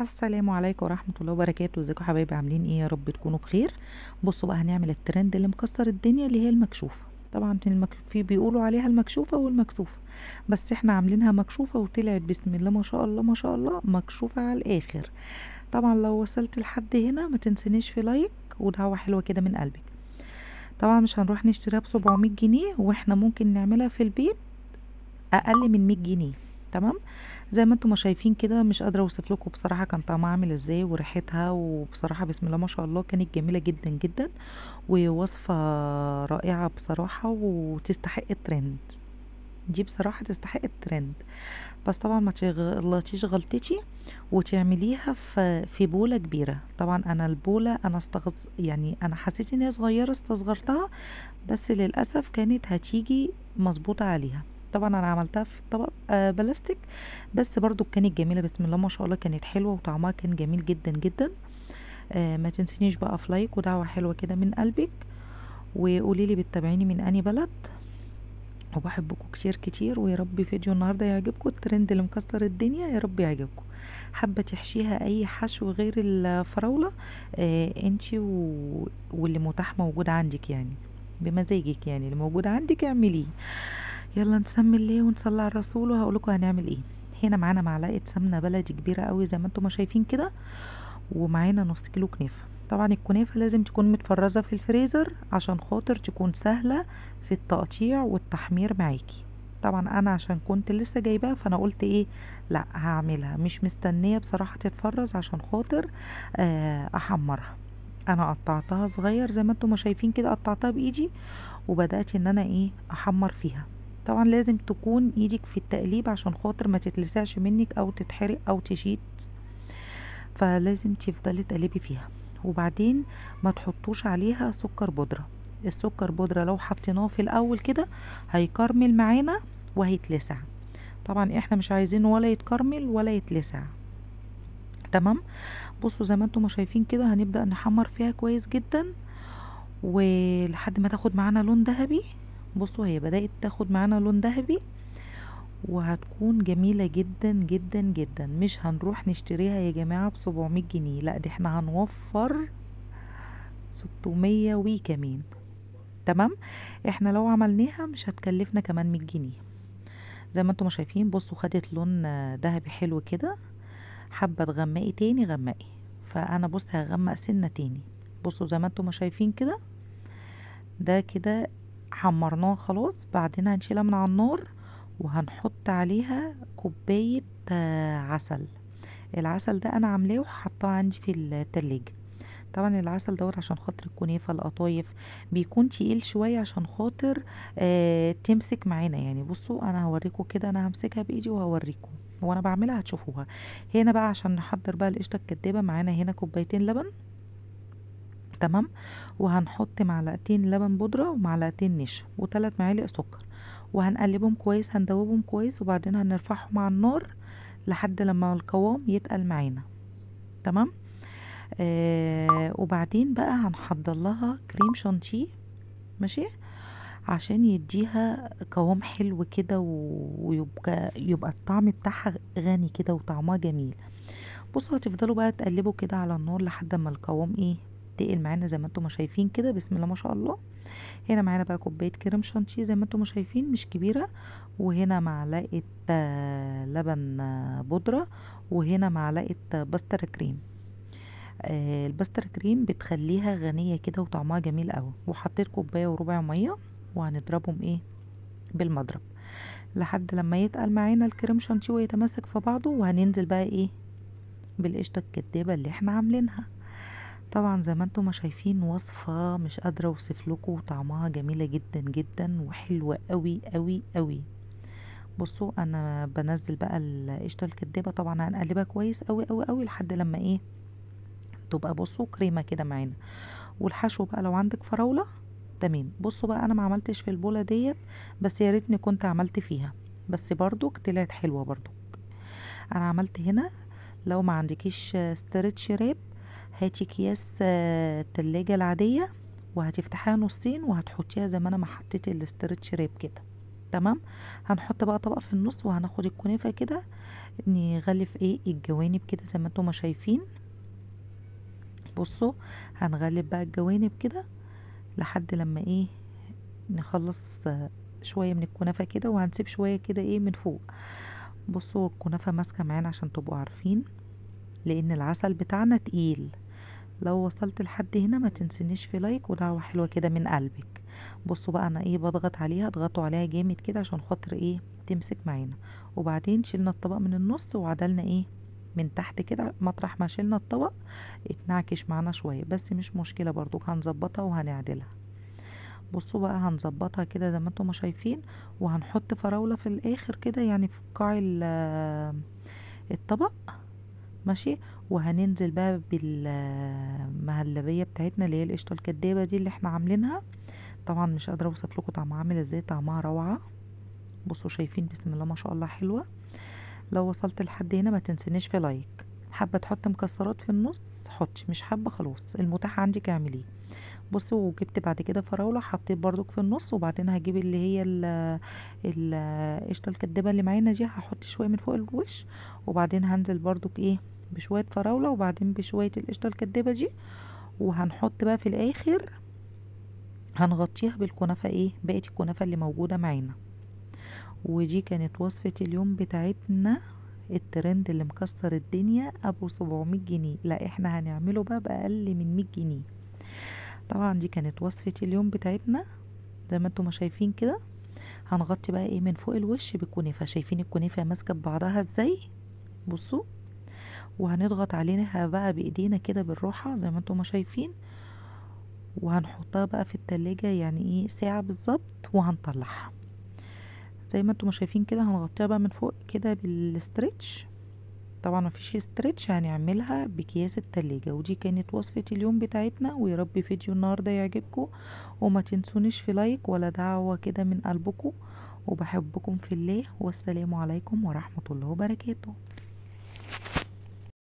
السلام عليكم ورحمة الله وبركاته. ازيكم يا حبايبي؟ عاملين ايه؟ يا رب تكونوا بخير. بصوا بقى، هنعمل الترند اللي مكسر الدنيا اللي هي المكشوفة. طبعا في بيقولوا عليها المكشوفة والمكسوفة، بس احنا عاملينها مكشوفة وطلعت بسم الله ما شاء الله ما شاء الله مكشوفة على الاخر. طبعا لو وصلت لحد هنا ما تنسنيش في لايك ودعوة حلوة كده من قلبك. طبعا مش هنروح نشتريها ب700 جنيه، واحنا ممكن نعملها في البيت اقل من 100 جنيه. تمام. زي ما انتم ما شايفين كده، مش قادره اوصف لكم بصراحه كان طعمها عامل ازاي وريحتها، وبصراحه بسم الله ما شاء الله كانت جميله جدا جدا، ووصفه رائعه بصراحه وتستحق الترند. دي بصراحه تستحق الترند. بس طبعا ما تغلطيش غلطتي وتعمليها في بوله كبيره. طبعا انا البوله انا يعني انا حسيت ان هي صغيره استصغرتها، بس للأسف كانت هتيجي مظبوطة عليها. طبعا انا عملتها في طبق بلاستيك، بس برضو كانت جميلة بسم الله ما شاء الله، كانت حلوة وطعمها كان جميل جدا جدا. ما تنسينيش بقى في لايك ودعوة حلوة كده من قلبك، وقوليلي بتتابعيني من اني بلد. وبحبكم كتير كتير، ويا رب فيديو النهارده يعجبكم، الترند اللي مكسر الدنيا يا رب يعجبكم. حابه تحشيها اي حشو غير الفراوله، انتي واللي متاح موجود عندك يعني، بمزاجك يعني، اللي موجود عندك اعمليه. يلا نسمي الله ونصلي على الرسول، وهقولكوا هنعمل ايه. هنا معانا معلقه سمنه بلدي كبيره قوي زي ما انتم ما شايفين كده، ومعانا نص كيلو كنافة. طبعا الكنافة لازم تكون متفرزة في الفريزر عشان خاطر تكون سهلة في التقطيع والتحمير معاكي. طبعا انا عشان كنت لسه جايباها فانا قلت ايه، لا هعملها مش مستنية بصراحة تتفرز عشان خاطر احمرها. انا قطعتها صغير زي ما انتم ما شايفين كده، قطعتها بايدي وبدأت ان انا ايه احمر فيها. طبعا لازم تكون ايدك في التقليب عشان خاطر ما تتلسعش منك او تتحرق او تشيط، فلازم تفضلي تقلبي فيها. وبعدين ما تحطوش عليها سكر بودرة. السكر بودرة لو حطيناه في الاول كده هيكرمل معانا وهيتلسع. طبعا احنا مش عايزينه ولا يتكرمل ولا يتلسع. تمام. بصوا زي ما انتم ما شايفين كده، هنبدأ نحمر فيها كويس جدا ولحد ما تاخد معانا لون ذهبي. بصوا هي بدأت تاخد معانا لون ذهبي، وهتكون جميلة جدا جدا جدا. مش هنروح نشتريها يا جماعة ب700 جنيه، لا دي احنا هنوفر 600 وي كمان. تمام. احنا لو عملناها مش هتكلفنا كمان 100 جنيه. زي ما انتم ما شايفين، بصوا خدت لون ذهبي حلو كده. حابة تغمقي تاني غمقي، فانا بص هغمق سنة تاني. بصوا زي ما انتم ما شايفين كده، ده كده حمرناه خلاص. بعدين هنشيلها من على النار وهنحط عليها كوباية عسل. العسل ده انا عاملاه وحطاه عندي في التلاجة. طبعا العسل دوت عشان خاطر الكنافة القطايف بيكون تقيل شوية عشان خاطر تمسك معانا يعني. بصوا انا هوريكم كده، انا همسكها بايدي وهوريكم وانا بعملها هتشوفوها. هنا بقى عشان نحضر بقى القشطة الكدابة، معانا هنا كوبايتين لبن. تمام. وهنحط معلقتين لبن بودرة ومعلقتين نشا و3 معالق سكر، وهنقلبهم كويس، هندوبهم كويس، وبعدين هنرفعهم على النار لحد لما القوام يتقل معانا. تمام. وبعدين بقى هنحضر لها كريم شانتيه. ماشي. عشان يديها قوام حلو كده ويبقى الطعم بتاعها غني كده وطعمها جميل. بصوا هتفضلوا بقى تقلبوا كده على النار لحد ما القوام ايه تقل معانا زي ما انتم ما شايفين كده، بسم الله ما شاء الله. هنا معانا بقى كوبايه كريم شانتيه زي ما انتم ما شايفين مش كبيره، وهنا معلقه لبن بودره، وهنا معلقه باستر كريم. الباستر كريم بتخليها غنيه كده وطعمها جميل قوي. وحطيت كوبايه وربع ميه، وهنضربهم ايه بالمضرب لحد لما يتقل معانا الكريم شانتيه ويتماسك في بعضه، وهننزل بقى ايه بالقشطه الكدابه اللي احنا عاملينها. طبعا زي ما انتم ما شايفين وصفة مش قادرة اوصف لكم، وطعمها جميلة جدا جدا وحلوة قوي قوي قوي. بصوا انا بنزل بقى القشطة الكدابة، طبعا هنقلبها كويس قوي قوي قوي لحد لما ايه تبقى بصوا كريمة كده معانا. والحشو بقى لو عندك فراولة تمام. بصوا بقى انا ما عملتش في البولة ديت، بس يا ريتني كنت عملت فيها، بس برضو طلعت حلوة برضو. انا عملت هنا. لو ما عندكيش ستريتش راب، هاتي اكياس التلاجة العادية وهتفتحيها نصين وهتحطيها زي ما انا ما حطيت الاسترتش راب كده. تمام. هنحط بقى طبق في النص وهناخد الكنافة كده نغلف ايه الجوانب كده زي ما انتم ما شايفين. بصوا هنغلف بقى الجوانب كده لحد لما ايه نخلص شوية من الكنافة كده، وهنسيب شوية كده ايه من فوق. بصوا الكنافة ماسكة معانا عشان تبقوا عارفين، لان العسل بتاعنا تقيل. لو وصلت لحد هنا ما تنسنيش في لايك ودعوة حلوة كده من قلبك. بصوا بقى انا ايه بضغط عليها، اضغطوا عليها جامد كده عشان خاطر ايه تمسك معانا. وبعدين شلنا الطبق من النص وعدلنا ايه من تحت كده، مطرح ما شلنا الطبق اتنعكش معانا شوية، بس مش مشكلة برضو هنظبطها وهنعدلها. بصوا بقى هنظبطها كده زي ما انتم شايفين، وهنحط فراولة في الاخر كده يعني في قاع الطبق. ماشي. وهننزل بقى بالمهلبية بتاعتنا اللي هي القشطة الكدابة دي اللي احنا عاملينها. طبعا مش قادرة اوصف لكم طعمها عامل ازاي، طعمها روعة. بصوا شايفين بسم الله ما شاء الله حلوة. لو وصلت لحد هنا ما تنسنيش في لايك. حابة تحط مكسرات في النص حطي، مش حابة خلاص المتاح عندك اعمليه. بصوا وجبت بعد كده فراولة حطيت برضك في النص، وبعدين هجيب اللي هي القشطة الكدابة اللي معانا دي هحط شوية من فوق الوش، وبعدين هنزل برضك ايه بشوية فراولة، وبعدين بشوية القشطة الكدابة دي. وهنحط بقى في الاخر هنغطيها بالكنافة ايه بقية الكنافة اللي موجودة معانا. ودي كانت وصفة اليوم بتاعتنا، الترند اللي مكسر الدنيا ابو 700 جنيه. لا احنا هنعمله بقى بأقل من 100 جنيه. طبعا دي كانت وصفة اليوم بتاعتنا زي ما انتم ما شايفين كده. هنغطي بقى ايه من فوق الوش بالكنافة. شايفين الكنافة ماسكة ببعضها ازاي؟ بصوا. وهنضغط عليها بقى بايدينا كده بالراحة زي ما انتم ما شايفين، وهنحطها بقى في التلاجة يعني ايه ساعة بالظبط وهنطلعها زي ما انتم ما شايفين كده. هنغطيها بقى من فوق كده بالاسترتش. طبعا مفيش استرتش هنعملها بكياس التلاجة. ودي كانت وصفة اليوم بتاعتنا، ويا رب فيديو النهاردة يعجبكم، وما تنسونيش في لايك ولا دعوة كده من قلبكم، وبحبكم في الله، والسلام عليكم ورحمة الله وبركاته.